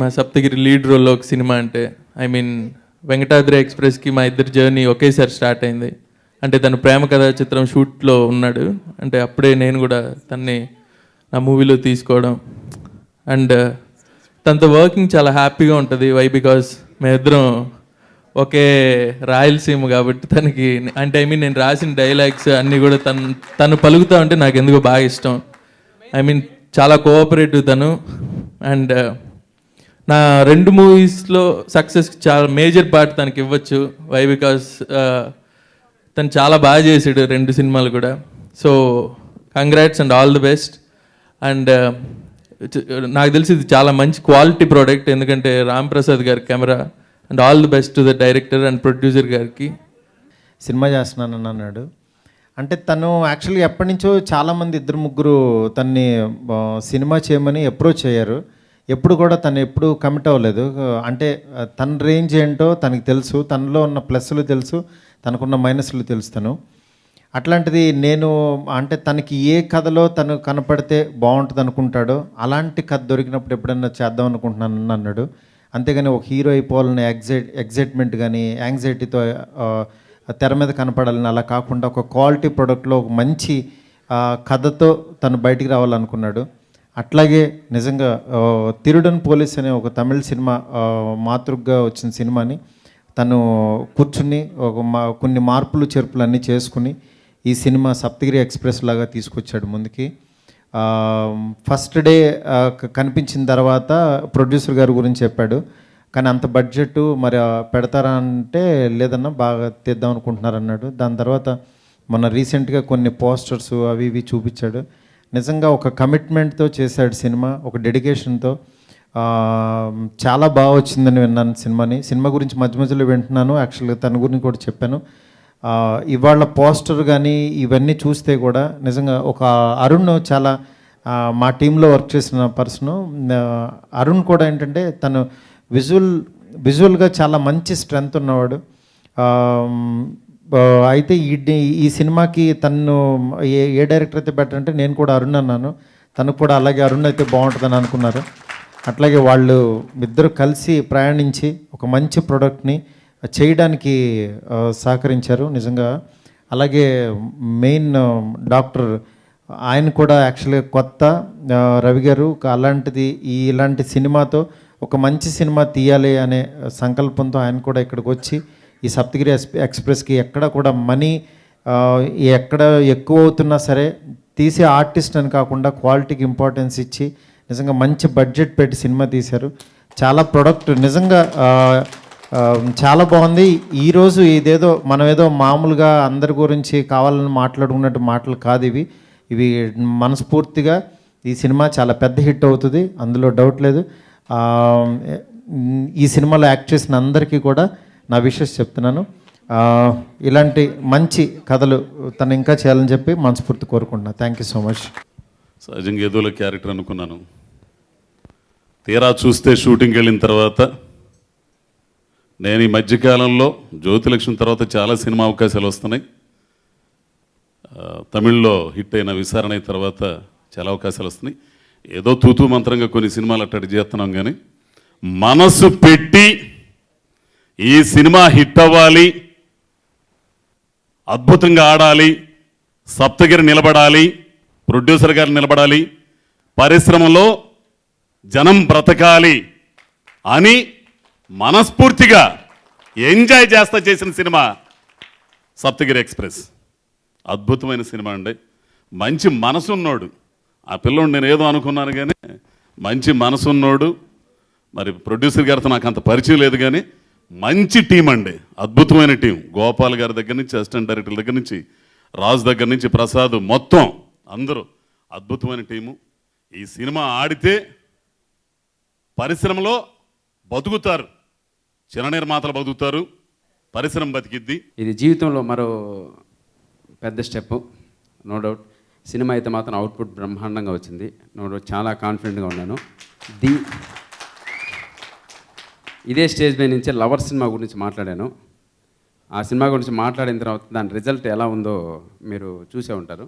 మా సప్తగిరి లీడ్ రోల్లో ఒక సినిమా అంటే వెంకటాద్రి ఎక్స్ప్రెస్కి మా ఇద్దరి జర్నీ ఒకేసారి స్టార్ట్ అయింది. అంటే తను ప్రేమ కథా చిత్రం షూట్లో ఉన్నాడు. అంటే అప్పుడే నేను కూడా తన్ని నా మూవీలో తీసుకోవడం అండ్ తనతో వర్కింగ్ చాలా హ్యాపీగా ఉంటుంది. వై బికాస్ మేమిద్దరం ఒకే రాయలసీమ కాబట్టి తనకి నేను రాసిన డైలాగ్స్ అన్నీ కూడా తను పలుకుతా ఉంటే నాకు ఎందుకో బాగా ఇష్టం. చాలా కోఆపరేటివ్ తను. అండ్ నా 2 మూవీస్లో సక్సెస్ చాలా మేజర్ పార్ట్ తనకి ఇవ్వచ్చు. వై బికాస్ తను చాలా బాగా చేసాడు 2 సినిమాలు కూడా. So congrats and all the best. And నాకు తెలిసి ఇది చాలా మంచి క్వాలిటీ ప్రోడక్ట్, ఎందుకంటే రామ్ ప్రసాద్ గారి camera. And all the best to the director and producer గారికి. సినిమా చేస్తున్నానని అన్నాడు. అంటే తను యాక్చువల్గా ఎప్పటి నుంచో చాలామంది 2-3 తన్ని సినిమా చేయమని అప్రోచ్ అయ్యారు. ఎప్పుడు కూడా తను ఎప్పుడు కమిట్ అవ్వలేదు. అంటే తన రేంజ్ ఏంటో తనకి తెలుసు, తనలో ఉన్న ప్లస్లు తెలుసు, తనకున్న మైనస్లు తెలుసు తను. అట్లాంటిది నేను అంటే తనకి ఏ కథలో తను కనపడితే బాగుంటుంది అనుకుంటాడో అలాంటి కథ దొరికినప్పుడు ఎప్పుడన్నా చేద్దాం అనుకుంటున్నాను అన్నాడు. అంతేగాని ఒక హీరో అయిపోవాలని ఎగ్జైట్మెంట్ కానీ యాంగ్జైటీతో తెర మీద కనపడాలని అలా కాకుండా ఒక క్వాలిటీ ప్రోడక్ట్లో ఒక మంచి కథతో తను బయటికి రావాలనుకున్నాడు. అట్లాగే నిజంగా తిరుడన్ పోలీస్ అనే ఒక తమిళ సినిమా మాతృగా వచ్చిన సినిమాని తను కూర్చుని కొన్ని మార్పులు చేర్పులు అన్నీ చేసుకుని ఈ సినిమా సప్తగిరి ఎక్స్ప్రెస్ లాగా తీసుకొచ్చాడు ముందుకి. ఫస్ట్ డే కనిపించిన తర్వాత ప్రొడ్యూసర్ గారి గురించి చెప్పాడు. కానీ అంత బడ్జెట్ మరి పెడతారా అంటే లేదన్నా బాగా తీద్దాం అనుకుంటున్నారు అన్నాడు. దాని తర్వాత మొన్న రీసెంట్గా కొన్ని పోస్టర్స్ అవి ఇవి చూపించాడు. నిజంగా ఒక కమిట్మెంట్తో చేశాడు సినిమా, ఒక డెడికేషన్తో. చాలా బాగా వచ్చిందని విన్నాను సినిమా గురించి మధ్య మధ్యలో వింటున్నాను. యాక్చువల్గా తన గురించి కూడా చెప్పాను. ఇవాళ పోస్టర్ కానీ ఇవన్నీ చూస్తే కూడా నిజంగా ఒక అరుణ్ చాలా మా టీంలో వర్క్ చేసిన పర్సను. అరుణ్ కూడా ఏంటంటే తను విజువల్గా చాలా మంచి స్ట్రెంగ్త్ ఉన్నవాడు. అయితే ఈ సినిమాకి తను ఏ డైరెక్టర్ అయితే బెటర్ అంటే నేను కూడా అరుణ్ అన్నాను. తనకు కూడా అలాగే అరుణ్ అయితే బాగుంటుందని అనుకున్నారు. అట్లాగే వాళ్ళు ఇద్దరు కలిసి ప్రయాణించి ఒక మంచి ప్రోడక్ట్ని చేయడానికి సహకరించారు నిజంగా. అలాగే మెయిన్ డాక్టర్ ఆయన కూడా యాక్చువల్గా కొత్త రవి గారు ఇలాంటి సినిమాతో ఒక మంచి సినిమా తీయాలి అనే సంకల్పంతో ఆయన కూడా ఇక్కడికి వచ్చి ఈ సప్తగిరి ఎక్స్ప్రెస్కి ఎక్కడ కూడా మనీ ఎక్కడ ఎక్కువ అవుతున్నా సరే తీసే ఆర్టిస్ట్ అని కాకుండా క్వాలిటీకి ఇంపార్టెన్స్ ఇచ్చి నిజంగా మంచి బడ్జెట్ పెట్టి సినిమా తీశారు. చాలా ప్రొడక్ట్ నిజంగా చాలా బాగుంది. ఈరోజు మనం ఏదో మామూలుగా అందరి గురించి కావాలని మాట్లాడుకున్నట్టు మాటలు కాదు ఇవి మనస్ఫూర్తిగా ఈ సినిమా చాలా పెద్ద హిట్ అవుతుంది, అందులో డౌట్ లేదు. ఈ సినిమాలో యాక్ట్ చేసిన అందరికీ కూడా నా విషెస్ చెప్తున్నాను. ఇలాంటి మంచి కథలు తను ఇంకా చేయాలని చెప్పి మనస్ఫూర్తి కోరుకుంటున్నాను. Thank you so much. సహజంగా ఏదోల క్యారెక్టర్ అనుకున్నాను. తీరా చూస్తే షూటింగ్కి వెళ్ళిన తర్వాత నేను ఈ మధ్యకాలంలో జ్యోతిలక్ష్మి తర్వాత చాలా సినిమా అవకాశాలు వస్తున్నాయి. తమిళ్లో హిట్ అయిన విచారణ తర్వాత చాలా అవకాశాలు వస్తున్నాయి. ఏదో తూతూ మంత్రంగా కొన్ని సినిమాలు అట్టడి చేస్తున్నాం, కానీ మనసు పెట్టి ఈ సినిమా హిట్ అవ్వాలి, అద్భుతంగా ఆడాలి, సప్తగిరి నిలబడాలి, ప్రొడ్యూసర్ గారు నిలబడాలి, పరిశ్రమలో జనం బ్రతకాలి అని మనస్ఫూర్తిగా ఎంజాయ్ చేస్తా చేసిన సినిమా సప్తగిరి ఎక్స్ప్రెస్. అద్భుతమైన సినిమా అండి. మంచి మనసున్నోడు ఆ పిల్లోడు. నేను ఏదో అనుకున్నాను కానీ మంచి మనసున్నోడు. మరి ప్రొడ్యూసర్ గారితో నాకు అంత పరిచయం లేదు, కానీ మంచి టీం అండి, అద్భుతమైన టీం. గోపాల్ గారి దగ్గర నుంచి, అసిస్టెంట్ డైరెక్టర్ దగ్గర నుంచి, రాజు దగ్గర నుంచి, ప్రసాద్, మొత్తం అందరూ అద్భుతమైన టీము. ఈ సినిమా ఆడితే పరిశ్రమలో బతుకుతారు, చిన్న నిర్మాతలు బతుకుతారు, పరిశ్రమ బతికిద్ది. ఇది జీవితంలో మరో పెద్ద స్టెప్, నో డౌట్. సినిమా అయితే మాత్రం అవుట్పుట్ బ్రహ్మాండంగా వచ్చింది, నో డౌట్. చాలా కాన్ఫిడెంట్గా ఉన్నాను. ఇదే స్టేజ్ మీద నుంచి లవర్ సినిమా గురించి మాట్లాడాను. ఆ సినిమా గురించి మాట్లాడిన తర్వాత దాని రిజల్ట్ ఎలా ఉందో మీరు చూసే ఉంటారు.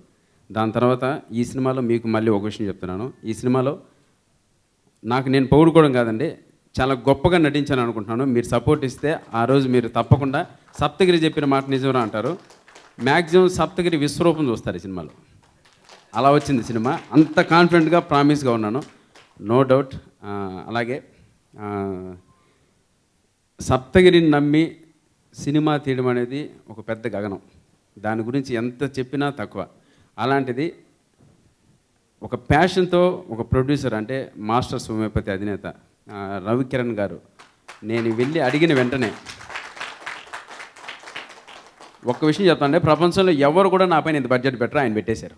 దాని తర్వాత ఈ సినిమాలో మీకు మళ్ళీ ఒక విషయం చెప్తున్నాను. ఈ సినిమాలో నాకు నేను పొగుడుకోవడం కాదండి, చాలా గొప్పగా నటించాను అనుకుంటున్నాను. మీరు సపోర్ట్ ఇస్తే ఆ రోజు మీరు తప్పకుండా సప్తగిరి చెప్పిన మాట నిజంరా అంటారు. మ్యాక్సిమం సప్తగిరి విశ్వరూపం చూస్తారు ఈ సినిమాలో. అలా వచ్చింది సినిమా. అంత కాన్ఫిడెంట్గా ప్రామిస్గా ఉన్నాను, నో డౌట్. అలాగే సప్తగిరిని నమ్మి సినిమా తీయడం అనేది ఒక పెద్ద గగనం. దాని గురించి ఎంత చెప్పినా తక్కువ. అలాంటిది ఒక ప్యాషన్తో ఒక ప్రొడ్యూసర్, అంటే మాస్టర్స్ హోమియోపతి అధినేత రవికిరణ్ గారు, నేను వెళ్ళి అడిగిన వెంటనే ఒక్క విషయం చెప్తానంటే, ప్రపంచంలో ఎవరు కూడా నా పైన ఇంత బడ్జెట్ పెట్టరు, ఆయన పెట్టేశారు.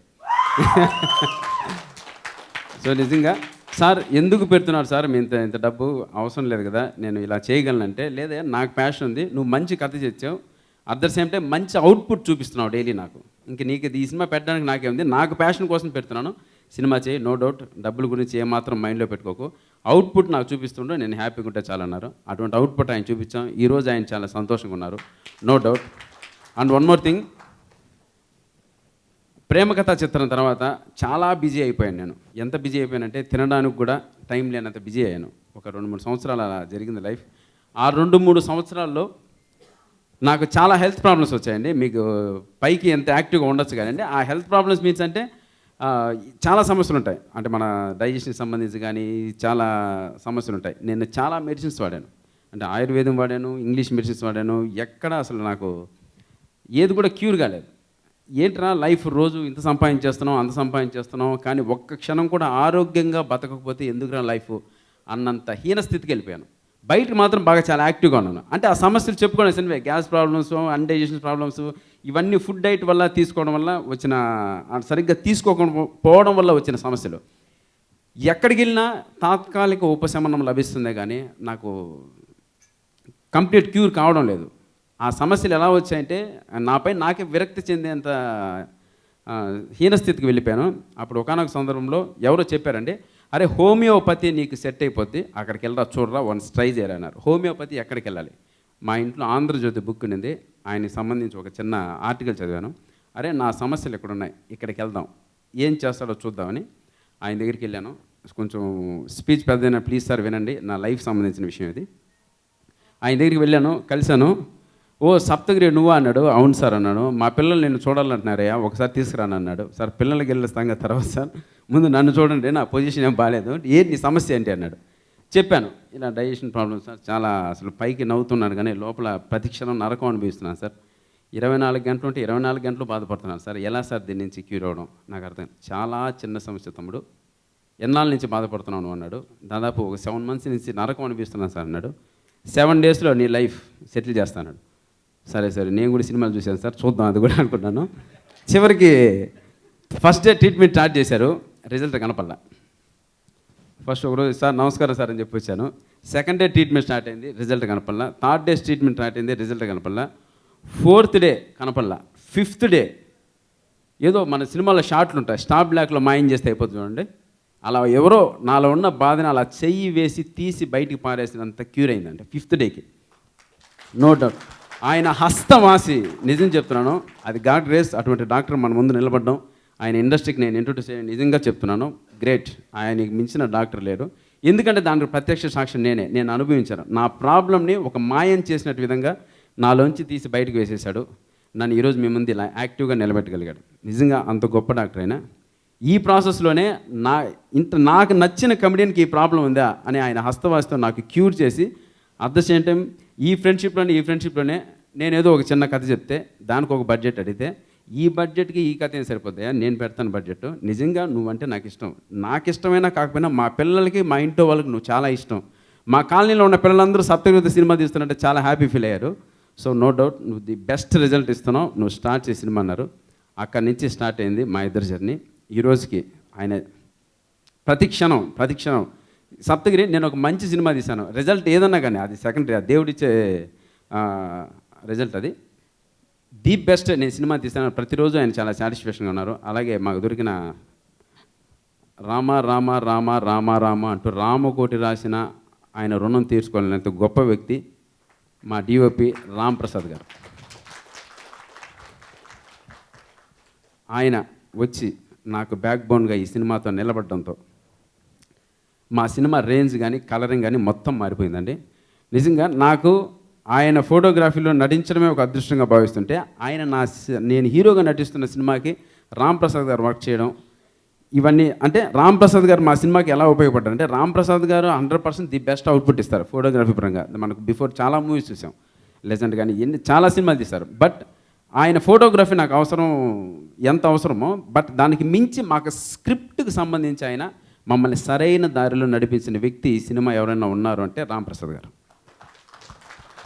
సో నిజంగా సార్ ఎందుకు పెడుతున్నారు సార్, మీ ఇంత డబ్బు అవసరం లేదు కదా, నేను ఇలా చేయగలనంటే, లేదా నాకు ప్యాషన్ ఉంది, నువ్వు మంచి కథ తెచ్చావు, అట్ ద సేమ్ టైం మంచి అవుట్పుట్ చూపిస్తున్నావు డైలీ నాకు, ఇంక నీకు ఈ సినిమా పెట్టడానికి నాకేముంది, నాకు ప్యాషన్ కోసం పెడుతున్నాను, సినిమా చేయి, నో డౌట్. డబ్బుల గురించి ఏమాత్రం మైండ్లో పెట్టుకోకు, అవుట్పుట్ నాకు చూపిస్తుంటే నేను హ్యాపీగా ఉంటే చాలన్నారు. అటువంటి అవుట్పుట్ ఆయన చూపించాం. ఈరోజు ఆయన చాలా సంతోషంగా ఉన్నారు, no doubt. And one more thing, ప్రేమకథ చిత్రం తర్వాత చాలా బిజీ అయిపోయాను నేను. ఎంత బిజీ అయిపోయానంటే తినడానికి కూడా టైం లేనంత బిజీ అయ్యాను. ఒక 2-3 సంవత్సరాలు అలా జరిగింది లైఫ్. ఆ 2-3 సంవత్సరాల్లో నాకు చాలా హెల్త్ ప్రాబ్లమ్స్ వచ్చాయండి. మీకు పైకి ఎంత యాక్టివ్గా ఉండొచ్చు కానీ ఆ హెల్త్ ప్రాబ్లమ్స్ మీన్స్ అంటే చాలా సమస్యలు ఉంటాయి. అంటే మన డైజెషన్కి సంబంధించి కానీ చాలా సమస్యలు ఉంటాయి. నేను చాలా మెడిసిన్స్ వాడాను, అంటే ఆయుర్వేదం వాడాను, ఇంగ్లీష్ మెడిసిన్స్ వాడాను. ఎక్కడ అసలు నాకు ఏది కూడా క్యూర్ కాలేదు. ఏంట్రా లైఫ్, రోజు ఇంత సంపాదించేస్తున్నాం, అంత సంపాదించేస్తున్నాం, కానీ ఒక్క క్షణం కూడా ఆరోగ్యంగా బతకకపోతే ఎందుకురా లైఫ్ అన్నంత హీన స్థితికి వెళ్ళిపోయాను. బయటకు మాత్రం బాగా చాలా యాక్టివ్గా ఉన్నాను. అంటే ఆ సమస్యలు చెప్పుకోవాల్సినవే, గ్యాస్ ప్రాబ్లమ్స్, అన్డైజెషన్ ప్రాబ్లమ్స్, ఇవన్నీ ఫుడ్ డైట్ వల్ల తీసుకోవడం వల్ల వచ్చిన, సరిగ్గా తీసుకోకపోవడం వల్ల వచ్చిన సమస్యలు. ఎక్కడికి వెళ్ళినా తాత్కాలిక ఉపశమనం లభిస్తుందే కానీ నాకు కంప్లీట్ క్యూర్ కావడం లేదు. ఆ సమస్యలు ఎలా వచ్చాయంటే నాపై నాకే విరక్తి చెందేంత హీనస్థితికి వెళ్ళిపోయాను. అప్పుడు ఒకానొక సందర్భంలో ఎవరో చెప్పారండి, అరే హోమియోపతి నీకు సెట్ అయిపోద్ది, అక్కడికి వెళ్ళరా, చూడరా, వన్స్ ట్రై చేయరా అన్నారు. హోమియోపతి ఎక్కడికి వెళ్ళాలి? మా ఇంట్లో ఆంధ్రజ్యోతి బుక్ ఉన్నింది, ఆయనకి సంబంధించి ఒక చిన్న ఆర్టికల్ చదివాను. అరే నా సమస్యలు ఇక్కడ ఉన్నాయి, ఇక్కడికి వెళ్దాం, ఏం చేస్తాడో చూద్దామని ఆయన దగ్గరికి వెళ్ళాను. కొంచెం స్పీచ్ పెద్దదైనా ప్లీజ్ సార్ వినండి, నా లైఫ్ సంబంధించిన విషయం ఇది. ఆయన దగ్గరికి వెళ్ళాను, కలిశాను. ఓ సప్తగిరి నువ్వా అన్నాడు. అవును సార్ అన్నాడు. మా పిల్లలు నేను చూడాలంటున్నారయ్యా, ఒకసారి తీసుకురాను అన్నాడు. సార్ పిల్లలకి వెళ్ళిస్తాం కదా తర్వాత సార్, ముందు నన్ను చూడండి, నా పొజిషన్ ఏం బాగాలేదు, ఏంటి నీ సమస్య ఏంటి అన్నాడు. చెప్పాను, ఇలా డైజెషన్ ప్రాబ్లమ్ సార్, చాలా అసలు పైకి నవ్వుతున్నాను కానీ లోపల ప్రతిక్షణం నరకం అనిపిస్తున్నాను సార్, 24 గంటలు ఉంటే 24 గంటలు బాధపడుతున్నాను సార్, ఎలా సార్ దీని నుంచి క్యూర్ అవ్వడం నాకు అర్థం. చాలా చిన్న సమస్య తమ్ముడు, ఎన్నాళ్ళ నుంచి బాధపడుతున్నాను అన్నాడు. దాదాపు ఒక 7 months నుంచి నరకం అనిపిస్తున్నాను సార్ అన్నాడు. 7 daysలో నీ లైఫ్ సెటిల్ చేస్తాను. సరే సరే, నేను కూడా సినిమాలు చూశాను సార్, చూద్దాం అది కూడా అనుకున్నాను. చివరికి ఫస్ట్ డే ట్రీట్మెంట్ స్టార్ట్ చేశారు, రిజల్ట్ కనపడలా. ఫస్ట్ ఒకరోజు సార్ నమస్కారం సార్ అని చెప్పి వచ్చాను. సెకండ్ డే ట్రీట్మెంట్ స్టార్ట్ అయింది, రిజల్ట్ కనపడలా. థర్డ్ డే ట్రీట్మెంట్ స్టార్ట్ అయింది, రిజల్ట్ కనపడలా. 4th డే కనపడలా. 5th డే ఏదో మన సినిమాలో షార్ట్లు ఉంటాయి, స్టాప్ బ్లాక్లో మాయం చేస్తే అయిపోతుంది చూడండి, అలా ఎవరో నాలో ఉన్న బాధని అలా చెయ్యి వేసి తీసి బయటికి పారేసినంత క్యూర్ అయిందంటే 5th డేకి, నో డౌట్. ఆయన హస్తవాసి, నిజం చెప్తున్నాను, అది గాడ్ గ్రేస్. అటువంటి డాక్టర్ మన ముందు నిలబడ్డం, ఆయన ఇండస్ట్రీకి నేను ఇంట్రొడ్యూస్ అయ్యాను, నిజంగా చెప్తున్నాను, గ్రేట్. ఆయనకి మించిన డాక్టర్ లేరు. ఎందుకంటే దానికి ప్రత్యక్ష సాక్ష్యం నేను అనుభవించాను. నా ప్రాబ్లమ్ని ఒక మాయం చేసినట్టు విధంగా నాలోంచి తీసి బయటకు వేసేశాడు. నన్ను ఈరోజు మీ ముందు ఇలా యాక్టివ్గా నిలబెట్టగలిగాడు. నిజంగా అంత గొప్ప డాక్టర్ అయినా ఈ ప్రాసెస్లోనే నాకు నచ్చిన కమెడియన్కి ఈ ప్రాబ్లం ఉందా అని ఆయన హస్తవాసితో నాకు క్యూర్ చేసి, అట్ ద సేమ్ టైం ఈ ఫ్రెండ్షిప్లోనే నేను ఏదో ఒక చిన్న కథ చెప్తే దానికి ఒక బడ్జెట్ అడిగితే, ఈ బడ్జెట్కి ఈ కథ ఏం సరిపోతాయా, నేను పెడతాను బడ్జెట్, నిజంగా నువ్వంటే నాకు ఇష్టం, నాకు ఇష్టమైనా కాకపోయినా మా పిల్లలకి మా ఇంట్లో వాళ్ళకి నువ్వు చాలా ఇష్టం, మా కాలనీలో ఉన్న పిల్లలందరూ సప్తగిరి సినిమా తీస్తున్నట్టే చాలా హ్యాపీ ఫీల్ అయ్యారు. సో నో డౌట్ నువ్వు ది బెస్ట్ రిజల్ట్ ఇస్తున్నావు, నువ్వు స్టార్ట్ చేసి సినిమా అన్నారు. అక్కడి నుంచి స్టార్ట్ అయింది మా ఇద్దరి జర్నీ. ఈ రోజుకి ఆయన ప్రతి క్షణం సప్తగిరి నేను ఒక మంచి సినిమా తీశాను, రిజల్ట్ ఏదన్నా కానీ అది సెకండరీ, అది దేవుడిచ్చే రిజల్ట్. అది ది బెస్ట్ నేను సినిమా తీశాను, ప్రతిరోజు ఆయన చాలా సాటిస్ఫాక్షన్గా ఉన్నారు. అలాగే మాకు దొరికిన రామ రామ రామ రామ రామ అంటూ రామకోటి రాసిన ఆయన రుణం తీర్చుకోలేనంత గొప్ప వ్యక్తి మా డిఓపి రామ్ ప్రసాద్ గారు. ఆయన వచ్చి నాకు బ్యాక్ బోన్గా ఈ సినిమాతో నిలబడడంతో మా సినిమా రేంజ్ కానీ కలరింగ్ కానీ మొత్తం మారిపోయిందండి. నిజంగా నాకు ఆయన ఫోటోగ్రఫీలో నటించడమే ఒక అదృష్టంగా భావిస్తుంటే ఆయన నేను హీరోగా నటిస్తున్న సినిమాకి రామ్ ప్రసాద్ గారు వర్క్ చేయడం, ఇవన్నీ అంటే రామ్ ప్రసాద్ గారు మా సినిమాకి ఎలా ఉపయోగపడ్డారు అంటే, రామ్ ప్రసాద్ గారు 100% ది బెస్ట్ అవుట్పుట్ ఇస్తారు ఫోటోగ్రఫీ పరంగా. మనకు బిఫోర్ చాలా మూవీస్ చూసాం, లెజెండ్ కానీ చాలా సినిమాలు తీస్తారు. బట్ ఆయన ఫోటోగ్రఫీ నాకు ఎంత అవసరమో, బట్ దానికి మించి మాకు స్క్రిప్ట్కి సంబంధించి ఆయన మమ్మల్ని సరైన దారిలో నడిపించిన వ్యక్తి ఈ సినిమా ఎవరైనా ఉన్నారు అంటే రామ్ ప్రసాద్ గారు.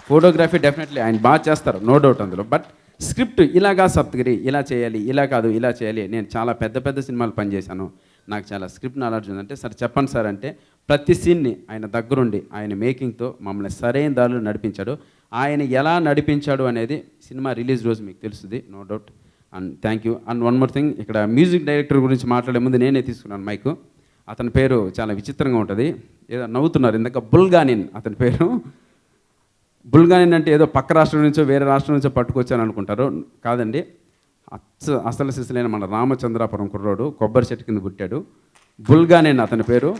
ఫోటోగ్రఫీ డెఫినెట్లీ ఆయన బాగా చేస్తారు, నో డౌట్ అందులో. బట్ స్క్రిప్ట్ ఇలాగా సప్తగిరి ఇలా చేయాలి, ఇలా కాదు ఇలా చేయాలి. నేను చాలా పెద్ద పెద్ద సినిమాలు పనిచేశాను, నాకు చాలా స్క్రిప్ట్ నాలెడ్జ్ ఉందంటే, సార్ చెప్పండి సార్ అంటే ప్రతి సీన్ని ఆయన దగ్గరుండి ఆయన మేకింగ్తో మమ్మల్ని సరైన దారిలో నడిపించాడు. ఆయన ఎలా నడిపించాడు అనేది సినిమా రిలీజ్ రోజు మీకు తెలుస్తుంది, no doubt. And thank you. And one more thing, ఇక్కడ మ్యూజిక్ డైరెక్టర్ గురించి మాట్లాడే ముందు నేనే తీసుకున్నాను మైకు. అతని పేరు చాలా విచిత్రంగా ఉంటుంది, ఏదో నవ్వుతున్నారు ఇందాక, బుల్గానిన్ అతని పేరు. బుల్గానిన్ అంటే ఏదో పక్క రాష్ట్రం నుంచో వేరే రాష్ట్రం నుంచో పట్టుకొచ్చాను అనుకుంటారు, కాదండి. అసలు సిసలైన మన రామచంద్రాపురం కుర్రోడు, కొబ్బరి చెట్టు కింద పుట్టాడు. బుల్గానిన్ అతని పేరు.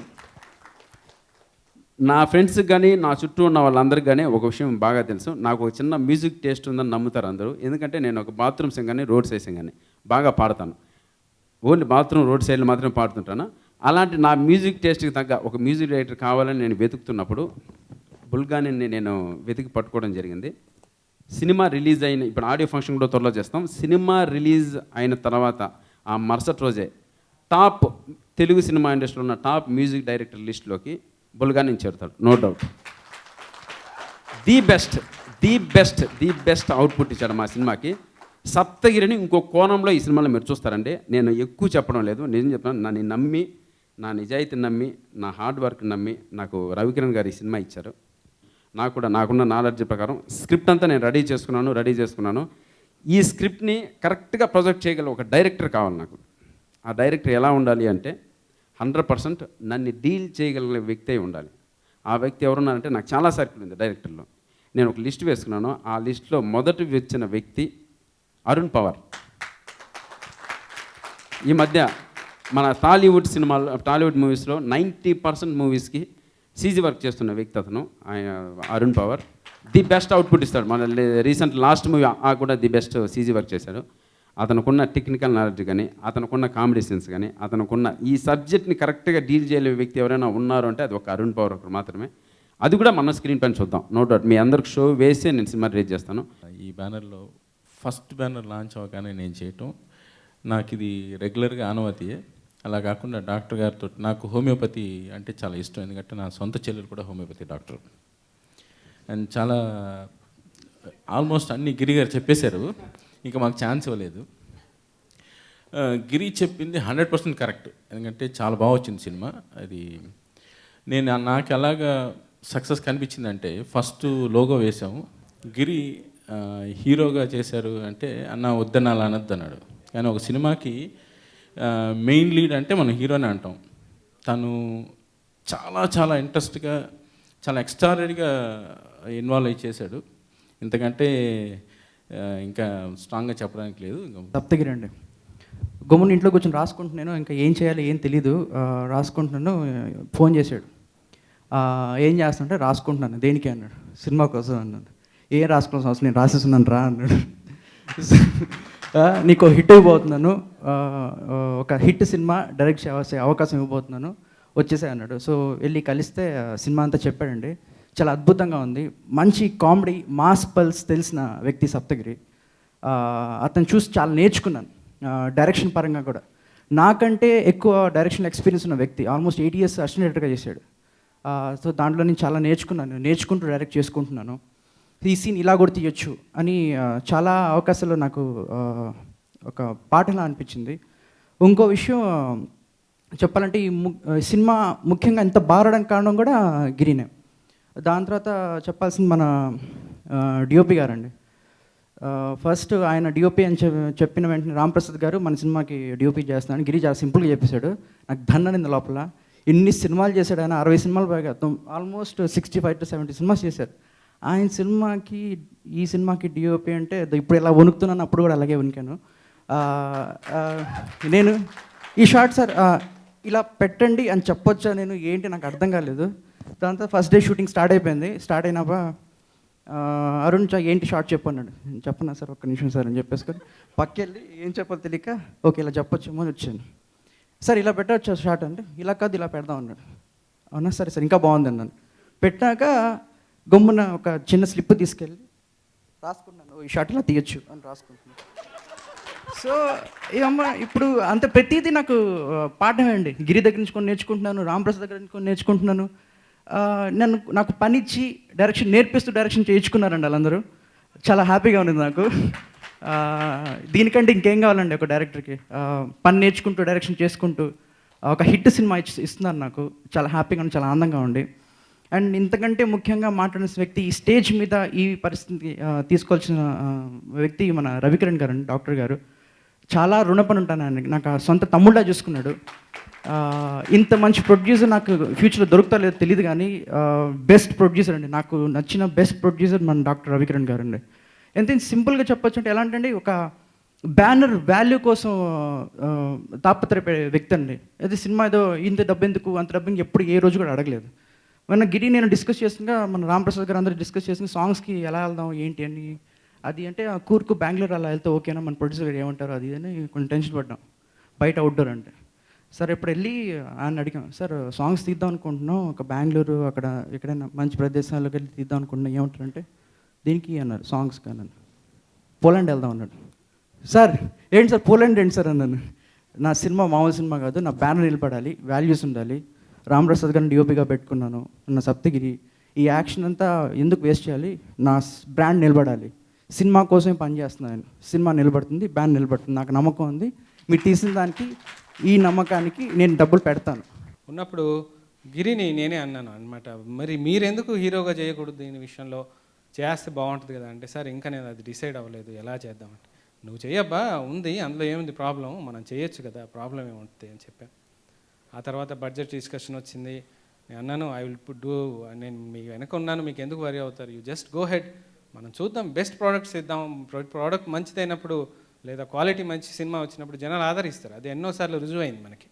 నా ఫ్రెండ్స్కి కానీ నా చుట్టూ ఉన్న వాళ్ళందరికీ కానీ ఒక విషయం బాగా తెలుసు, నాకు ఒక చిన్న మ్యూజిక్ టేస్ట్ ఉందని నమ్ముతారు అందరూ. ఎందుకంటే నేను ఒక బాత్రూమ్ సింగర్ని, రోడ్ సైడ్ సింగర్ని, బాగా పాడతాను. ఓన్లీ బాత్రూమ్ రోడ్ సైడ్లో మాత్రమే పాడుతుంటాను. అలాంటి నా మ్యూజిక్ టేస్ట్కి తగ్గ ఒక మ్యూజిక్ డైరెక్టర్ కావాలని నేను వెతుకుతున్నప్పుడు బుల్గానిని నేను వెతికి పట్టుకోవడం జరిగింది. సినిమా రిలీజ్ అయిన, ఇప్పుడు ఆడియో ఫంక్షన్ కూడా త్వరలో చేస్తాం, సినిమా రిలీజ్ అయిన తర్వాత ఆ మరుసటి రోజే టాప్ తెలుగు సినిమా ఇండస్ట్రీలో ఉన్న టాప్ మ్యూజిక్ డైరెక్టర్ లిస్టులోకి బుల్గానిని చేరుతాడు, no doubt. The best output ఇచ్చాడు మా సినిమాకి. సప్తగిరిని ఇంకో కోణంలో ఈ సినిమాలో మీరు చూస్తారండి. నేను ఎక్కువ చెప్పడం లేదు, నిజం చెప్తాను. నన్ను నమ్మి, నా నిజాయితీని నమ్మి, నా హార్డ్ వర్క్ నమ్మి నాకు రవికిరణ్ గారు ఈ సినిమా ఇచ్చారు. నాకు కూడా నాకున్న నాలెడ్జ్ ప్రకారం స్క్రిప్ట్ అంతా నేను రెడీ చేసుకున్నాను. ఈ స్క్రిప్ట్ని కరెక్ట్గా ప్రొజెక్ట్ చేయగల ఒక డైరెక్టర్ కావాలి నాకు. ఆ డైరెక్టర్ ఎలా ఉండాలి అంటే 100% నన్ను డీల్ చేయగలిగిన వ్యక్తి అయి ఉండాలి. ఆ వ్యక్తి ఎవరున్నారంటే, నాకు చాలా సర్కిల్ ఉంది డైరెక్టర్లో. నేను ఒక లిస్ట్ వేసుకున్నాను, ఆ లిస్ట్లో మొదటి వచ్చిన వ్యక్తి అరుణ్ పవర్. ఈ మధ్య మన టాలీవుడ్ మూవీస్లో 90% మూవీస్కి సీజీ వర్క్ చేస్తున్న వ్యక్తి అతను, Arun power. The best output ఇస్తాడు. మన రీసెంట్ లాస్ట్ మూవీ కూడా ది బెస్ట్ సీజీ వర్క్ చేశాడు. అతనుకున్న టెక్నికల్ నాలెడ్జ్ కానీ, అతనుకున్న కామెడీ సెన్స్ కానీ, అతనుకున్న ఈ సబ్జెక్ట్ని కరెక్ట్గా డీల్ చేయలే వ్యక్తి ఎవరైనా ఉన్నారు అంటే అది ఒక అరుణ్ పవర్ ఒకరు మాత్రమే. అది కూడా మన స్క్రీన్ పైన చూద్దాం, నో డౌట్. మీ అందరికి షో వేసే నేను సినిమా రిలీజ్ చేస్తాను. ఈ బ్యానర్లో ఫస్ట్ బ్యానర్ లాంచ్ అవ్వగానే నేను చేయటం నాకు ఇది రెగ్యులర్గా ఆనవాతీయే. అలా కాకుండా డాక్టర్ గారితో నాకు హోమియోపతి అంటే చాలా ఇష్టం, ఎందుకంటే నా సొంత చెల్లెలు కూడా హోమియోపతి డాక్టర్. అండ్ చాలా ఆల్మోస్ట్ అన్ని గిరి గారు చెప్పేశారు, ఇంకా మాకు ఛాన్స్ ఇవ్వలేదు. గిరి చెప్పింది 100% కరెక్ట్, ఎందుకంటే చాలా బాగా వచ్చింది సినిమా. అది నాకు ఎలాగా సక్సెస్ కనిపించిందంటే, ఫస్ట్ లోగో వేసాము, గిరి హీరోగా చేశారు అంటే అన్న వద్దన్న అలా అనద్దు అన్నాడు. కానీ ఒక సినిమాకి మెయిన్ లీడ్ అంటే మనం హీరోనే అంటాం. తను చాలా చాలా ఇంట్రెస్ట్గా, చాలా ఎక్స్ట్రాడనరీగా ఇన్వాల్వ్ అయ్యి చేశాడు. ఇంతకంటే ఇంకా స్ట్రాంగ్గా చెప్పడానికి లేదు. సప్తగిరి అండి, గమ్మున ఇంట్లో కూర్చొని రాసుకుంటున్నాను, ఇంకా ఏం చేయాలి ఏం తెలీదు, రాసుకుంటున్నాను. ఫోన్ చేశాడు, ఏం చేస్తుంటే రాసుకుంటున్నాను. దేనికి అన్నాడు, సినిమా కోసం అన్నాడు. ఏం రాసుకోవాల్సిన అవసరం, నేను రాసేస్తున్నాను రా అన్నాడు. నీకు హిట్ అయిపోతున్నాను, ఒక హిట్ సినిమా డైరెక్ట్ చేసే అవకాశం ఇవ్వబోతున్నాను, వచ్చేసే అన్నాడు. సో వెళ్ళి కలిస్తే సినిమా అంతా చెప్పాడండి. చాలా అద్భుతంగా ఉంది, మంచి కామెడీ, మాస్ పల్స్ తెలిసిన వ్యక్తి సప్తగిరి. అతను చూసి చాలా నేర్చుకున్నాను, డైరెక్షన్ పరంగా కూడా. నాకంటే ఎక్కువ డైరెక్షన్ ఎక్స్పీరియన్స్ ఉన్న వ్యక్తి, ఆల్మోస్ట్ 8 years అసిస్టెంట్ డైరెక్టర్గా చేశాడు. సో దాంట్లో నేను చాలా నేర్చుకుంటూ డైరెక్ట్ చేసుకుంటున్నాను. ఈ సీన్ ఇలా కూడా తీయొచ్చు అని చాలా అవకాశాలు నాకు ఒక పాఠలా అనిపించింది. ఇంకో విషయం, చెప్పాలంటే సినిమా ముఖ్యంగా ఇంత బారడానికి కారణం కూడా గిరినే. దాని తర్వాత చెప్పాల్సింది మన డిఓపి గారండి. ఫస్ట్ ఆయన డిఓపి అని చెప్పిన వెంటనే రాంప్రసాద్ గారు మన సినిమాకి డిఓపి చేస్తున్నాను, గిరి చాలా సింపుల్గా చెప్పేశాడు. నాకు ధన్ననింది లోపల. ఇన్ని సినిమాలు చేశాడు ఆయన, 60 సినిమాలు పైగా, ఆల్మోస్ట్ 65 to 70 సినిమాస్ చేశారు. ఆయన సినిమాకి ఈ సినిమాకి డిఓపి అంటే ఇప్పుడు ఇలా వణుకుతున్నాను, అప్పుడు కూడా అలాగే వణికాను. నేను ఈ షార్ట్ సార్ ఇలా పెట్టండి అని చెప్పొచ్చా నేను, ఏంటి నాకు అర్థం కాలేదు. దాంతో ఫస్ట్ డే షూటింగ్ స్టార్ట్ అయిపోయింది. స్టార్ట్ అయినప్ప అరుణ్ ఏంటి షార్ట్ చెప్పు అన్నాడు. చెప్పనా సార్, ఒక్క నిమిషం సార్ అని చెప్పేసుకొని పక్కెళ్ళి ఏం చెప్పాలో తెలియక ఓకే ఇలా చెప్పొచ్చేమో అని వచ్చాను. సార్ ఇలా పెట్టవచ్చు షార్ట్ అంటే, ఇలా కాదు ఇలా పెడదాం అన్నాడు. అవునా సరే సార్ ఇంకా బాగుంది అన్నాను. పెట్టాక గమ్మున ఒక చిన్న స్లిప్ తీసుకెళ్ళి రాసుకున్నాను, ఈ షార్ట్ ఇలా తీయచ్చు అని రాసుకుంటున్నాను. సో ఏమమ్మా ఇప్పుడు అంత ప్రతిదీ నాకు పాఠమే అండి. గిరి దగ్గర నుంచి కొన్ని నేర్చుకుంటున్నాను, రాంప్రసాద్ దగ్గర నుంచి కొన్ని నేర్చుకుంటున్నాను. నాకు పని ఇచ్చి డైరెక్షన్ నేర్పిస్తూ డైరెక్షన్ చేయించుకున్నారండి వాళ్ళందరూ. చాలా హ్యాపీగా ఉంది నాకు. దీనికంటే ఇంకేం కావాలండి ఒక డైరెక్టర్కి. పని నేర్చుకుంటూ డైరెక్షన్ చేసుకుంటూ ఒక హిట్ సినిమా ఇస్తున్నారు నాకు. చాలా హ్యాపీగా ఉంది, చాలా ఆనందంగా ఉంది. అండ్ ఇంతకంటే ముఖ్యంగా మాట్లాడిన వ్యక్తి, ఈ స్టేజ్ మీద ఈ పరిస్థితి తీసుకోవాల్సిన వ్యక్తి మన రవికిరణ్ గారు అండి, డాక్టర్ గారు. చాలా రుణపడి ఉంటాను ఆయనకి. నాకు సొంత తమ్ముళ్ళ చూసుకున్నాడు. ఇంత మంచి ప్రొడ్యూసర్ నాకు ఫ్యూచర్లో దొరుకుతా లేదో తెలియదు, కానీ బెస్ట్ ప్రొడ్యూసర్ అండి. నాకు నచ్చిన బెస్ట్ ప్రొడ్యూసర్ మన డాక్టర్ రవికిరణ్ గారు అండి. ఎంత సింపుల్గా చెప్పొచ్చు అంటే ఎలా అంటే ఒక బ్యానర్ వాల్యూ కోసం తాపత్రయపడే వ్యక్తి అండి. అది సినిమా ఏదో ఇంత డబ్బు ఎందుకు అంత డబ్బు ఎప్పుడు ఏ రోజు కూడా అడగలేదు. మన గిరి నేను డిస్కస్ చేస్తుండగా మన రాంప్రసాద్ గారు అందరూ డిస్కస్ చేసిన సాంగ్స్కి ఎలా వెళ్దాం ఏంటి అని, అది అంటే కూర్కు బెంగళూరు అలా వెళ్తే ఓకేనా, మన ప్రొడ్యూసర్ గారు ఏమంటారు అది అని కొంచెం టెన్షన్ పడ్డాం. బయట అవుట్డోర్ అంటే సార్ ఇప్పుడు వెళ్ళి ఆయన అడిగాం, సార్ సాంగ్స్ తీద్దాం అనుకుంటున్నాం, ఒక బెంగళూరు అక్కడ ఎక్కడైనా మంచి ప్రదేశాలకు వెళ్ళి తీద్దాం అనుకుంటున్నాం, ఏమంటారంటే దీనికి అన్నారు సాంగ్స్ కానీ. పోలాండ్ వెళ్దాం అన్నాడు. సార్ ఏంటి సార్ పోలాండ్ ఏంటి సార్ అన్నాను. నా సినిమా మామూలు సినిమా కాదు, నా బ్యానర్ నిలబడాలి, వాల్యూస్ ఉండాలి, రాంప్రసాద్ గారిని డిఓపిగా పెట్టుకున్నాను, నా సప్తగిరి, ఈ యాక్షన్ అంతా ఎందుకు వేస్ట్ చేయాలి, నా బ్రాండ్ నిలబడాలి, సినిమా కోసమే పనిచేస్తున్నాను, సినిమా నిలబడుతుంది, బ్రాండ్ నిలబడుతుంది, నాకు నమ్మకం ఉంది, మీరు తీసిన దానికి ఈ నమ్మకానికి నేను డబ్బులు పెడతాను ఉన్నప్పుడు గిరిని నేనే అన్నాను అనమాట. మరి మీరెందుకు హీరోగా చేయకూడదు, దీని విషయంలో చేస్తే బాగుంటుంది కదా అంటే, సార్ ఇంకా నేను అది డిసైడ్ అవ్వలేదు ఎలా చేద్దామంటే, నువ్వు చేయబ్బా ఉంది అందులో ఏముంది ప్రాబ్లం, మనం చేయొచ్చు కదా, ప్రాబ్లం ఏముంటుంది అని చెప్పాను. ఆ తర్వాత బడ్జెట్ డిస్కషన్ వచ్చింది. నేను అన్నాను ఐ విల్ డూ, నేను మీ వెనక ఉన్నాను, మీకు ఎందుకు వరీ అవుతారు, యూ జస్ట్ గో హెడ్, మనం చూద్దాం, బెస్ట్ ప్రోడక్ట్స్ ఇద్దాం, ప్రోడక్ట్ మంచిదైనప్పుడు లేదా క్వాలిటీ మంచి సినిమా వచ్చినప్పుడు జనాలు ఆదరిస్తారు. అది ఎన్నోసార్లు రుజువైంది మనకి.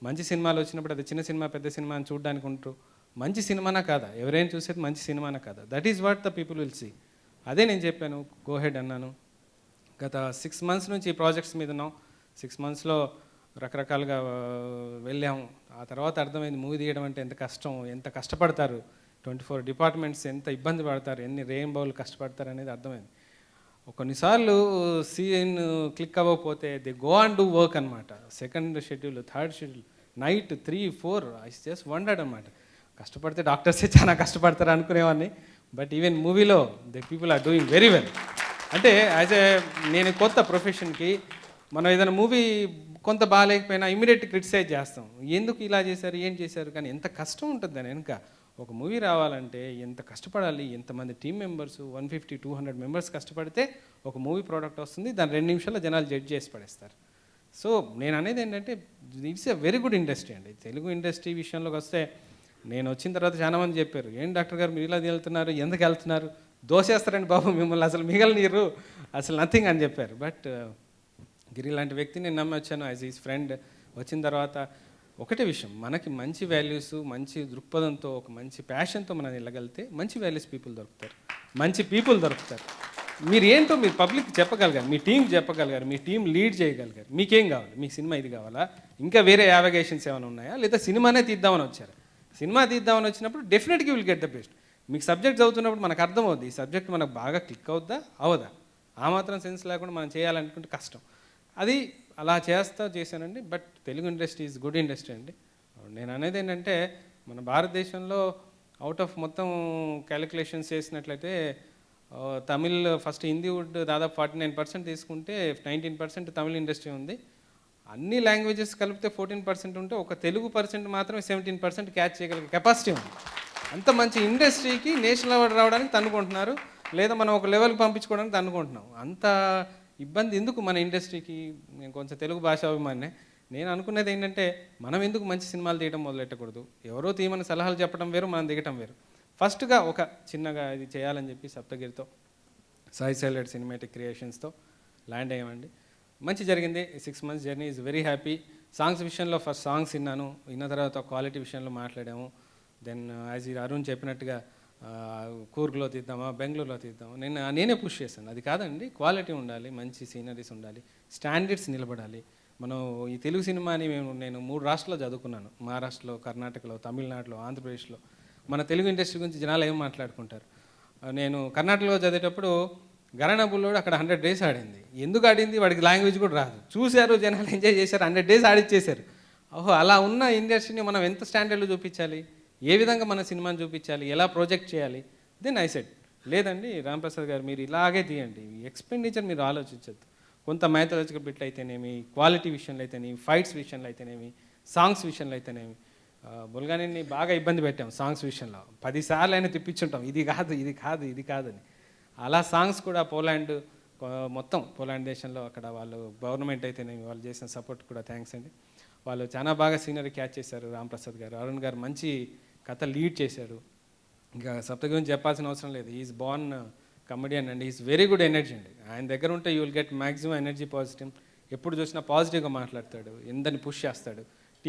మంచి సినిమాలు వచ్చినప్పుడు అది చిన్న సినిమా పెద్ద సినిమా అని చూడడానికి ఉంటారు, మంచి సినిమానా కాదా, ఎవరైనా చూసేది మంచి సినిమానా కాదా, that is what the people will see. అదే నేను చెప్పాను, గో హెడ్ అన్నాను. గత 6 months నుంచి ఈ ప్రాజెక్ట్స్ మీద ఉన్నాం. 6 monthsలో రకరకాలుగా వెళ్ళాము. ఆ తర్వాత అర్థమైంది మూవీ తీయడం అంటే ఎంత కష్టం, ఎంత కష్టపడతారు, 24 డిపార్ట్మెంట్స్ ఎంత ఇబ్బంది పడతారు, ఎన్ని రెయిన్బోలు కష్టపడతారు అనేది అర్థమైంది. కొన్నిసార్లు సీన్ క్లిక్ అవ్వకపోతే they go and do work అనమాట. Second schedule, third schedule, night 3, 4 I just wondered అనమాట. కష్టపడితే డాక్టర్సే చాలా కష్టపడతారు అనుకునేవాడిని, బట్ ఈవెన్ మూవీలో the people are doing very well. అంటే యాజ్ ఏ నేను కొత్త ప్రొఫెషన్కి మనం ఏదైనా మూవీ కొంత బాగాలేకపోయినా ఇమీడియట్ క్రిటిసైజ్ చేస్తాం, ఎందుకు ఇలా చేశారు ఏం చేశారు, కానీ ఎంత కష్టం ఉంటుంది దాని వెనుక. ఒక మూవీ రావాలంటే ఎంత కష్టపడాలి, ఎంతమంది టీం మెంబర్స్, 150-200 మెంబర్స్ కష్టపడితే ఒక మూవీ ప్రోడక్ట్ వస్తుంది, దాన్ని 2 నిమిషాల్లో జనాలు జడ్జ్ చేసి పడేస్తారు. సో నేను అనేది ఏంటంటే it's a very good industry అండి. తెలుగు ఇండస్ట్రీ విషయంలోకి వస్తే నేను వచ్చిన తర్వాత చాలామంది చెప్పారు, ఏం డాక్టర్ గారు మీరు ఇలా వెళ్తున్నారు, ఎందుకు వెళ్తున్నారు, దోసేస్తారండి బాబు మిమ్మల్ని, అసలు మిగలనీరు, అసలు నథింగ్ అని చెప్పారు. బట్ గిరి లాంటి వ్యక్తిని నేను నమ్మి వచ్చాను యాజ్ ఈజ్ ఫ్రెండ్. వచ్చిన తర్వాత ఒకటే విషయం, మనకి మంచి వాల్యూస్, మంచి దృక్పథంతో, ఒక మంచి ప్యాషన్తో మనం వెళ్ళగలిగితే మంచి వాల్యూస్ పీపుల్ దొరుకుతారు, మంచి పీపుల్ దొరుకుతారు. మీరు ఏంటో మీరు పబ్లిక్ చెప్పగలిగారు, మీ టీంకి చెప్పగలిగారు, మీ టీం లీడ్ చేయగలిగారు, మీకేం కావాలి, మీకు సినిమా ఇది కావాలా, ఇంకా వేరే యావిగేషన్స్ ఏమైనా ఉన్నాయా, లేదా సినిమానే తీద్దామని వచ్చారు. సినిమా తీద్దామని వచ్చినప్పుడు డెఫినెట్గా విల్ గెట్ ద బెస్ట్. మీకు సబ్జెక్ట్ చదువుతున్నప్పుడు మనకు అర్థమవుద్ది, ఈ సబ్జెక్ట్ మనకు బాగా క్లిక్ అవుద్దా అవదా, ఆ మాత్రం సెన్స్ లేకుండా మనం చేయాలనుకుంటే కష్టం. అది అలా చేశానండి. But Telugu industry is good industry అండి. నేను అనేది ఏంటంటే మన భారతదేశంలో అవుట్ ఆఫ్ మొత్తం క్యాలిక్యులేషన్స్ చేసినట్లయితే తమిళ్ ఫస్ట్ హిందీ వుడ్ దాదాపు 49% తీసుకుంటే 19% తమిళ్ ఇండస్ట్రీ ఉంది. అన్ని లాంగ్వేజెస్ కలిపితే 14% ఉంటే ఒక తెలుగు పర్సెంట్ మాత్రమే 17% క్యాచ్ చేయగలిగే కెపాసిటీ ఉంది. అంత మంచి ఇండస్ట్రీకి నేషనల్ అవార్డు రావడానికి తన్నుకుంటున్నారు, లేదా మనం ఒక లెవెల్కి పంపించుకోవడానికి తన్నుకుంటున్నాం. అంత ఇబ్బంది ఎందుకు మన ఇండస్ట్రీకి? నేను కొంచెం తెలుగు భాషాభిమానే. నేను అనుకునేది ఏంటంటే, మనం ఎందుకు మంచి సినిమాలు తీయడం మొదలెట్టకూడదు? ఎవరో తీయమని సలహాలు చెప్పడం వేరు, మనం దిగటం వేరు. ఫస్ట్గా ఒక చిన్నగా ఇది చేయాలని చెప్పి సప్తగిరితో, సాయి సైలెడ్ సినిమాటిక్ క్రియేషన్స్తో ల్యాండ్ అయ్యామండి. మంచి జరిగింది. 6 months journey is very happy. Songs విషయంలో ఫస్ట్ సాంగ్స్ విన్న తర్వాత క్వాలిటీ విషయంలో మాట్లాడాము. దెన్ యాజ్ ఈ అరుణ్ చెప్పినట్టుగా కూర్గ్లో తీద్దామా, బెంగళూరులో తీద్దామా, నేనే పుష్ చేశాను. అది కాదండి, క్వాలిటీ ఉండాలి, మంచి సీనరీస్ ఉండాలి, స్టాండర్డ్స్ నిలబడాలి. మనం ఈ తెలుగు సినిమాని నేను 3 రాష్ట్రాల్లో చదువుకున్నాను. మహారాష్ట్రలో, కర్ణాటకలో, తమిళనాడులో, ఆంధ్రప్రదేశ్లో. మన తెలుగు ఇండస్ట్రీ గురించి జనాలు ఏం మాట్లాడుకుంటారు? నేను కర్ణాటకలో చదివేటప్పుడు గరానా బుల్లోడు అక్కడ 100 days ఆడింది. ఎందుకు ఆడింది? వాడికి లాంగ్వేజ్ కూడా రాదు. చూశారు, జనాలు ఎంజాయ్ చేశారు, 100 days ఆడిచ్చేశారు. ఓహో, అలా ఉన్న ఇండస్ట్రీని మనం ఎంత స్టాండర్డ్లో చూపించాలి, ఏ విధంగా మన సినిమాని చూపించాలి, ఎలా ప్రొజెక్ట్ చేయాలి? దెన్ ఐ సెడ్, లేదండి రాంప్రసాద్ గారు, మీరు ఇలాగే తీయండి, ఎక్స్పెండిచర్ మీరు ఆలోచించద్దు. కొంత మైథలాజికల్ బిట్లు అయితేనేమి, క్వాలిటీ విషయంలో అయితేనేమి, ఫైట్స్ విషయంలో అయితేనేమి, సాంగ్స్ విషయంలో అయితేనేమి. బుల్గానిని బాగా ఇబ్బంది పెట్టాం సాంగ్స్ విషయంలో. 10 సార్లు అయినా తిప్పించుంటాం, ఇది కాదు, ఇది కాదు, ఇది కాదని. అలా సాంగ్స్ కూడా పోలాండ్, మొత్తం పోలాండ్ దేశంలో అక్కడ వాళ్ళు గవర్నమెంట్ అయితేనేమి వాళ్ళు చేసిన సపోర్ట్ కూడా థ్యాంక్స్ అండి. వాళ్ళు చాలా బాగా సీనరీ క్యాచ్ చేశారు. రాంప్రసాద్ గారు, అరుణ్ గారు మంచి కథ లీడ్ చేశారు. ఇంకా సప్తగిరి గురించి చెప్పాల్సిన అవసరం లేదు. Is born comedian and is very good energy అండి. ఆయన దగ్గర ఉంటే you will get maximum energy, positive. ఎప్పుడు చూసినా పాజిటివ్గా మాట్లాడతాడు, ఎందరిని పుష్ చేస్తాడు.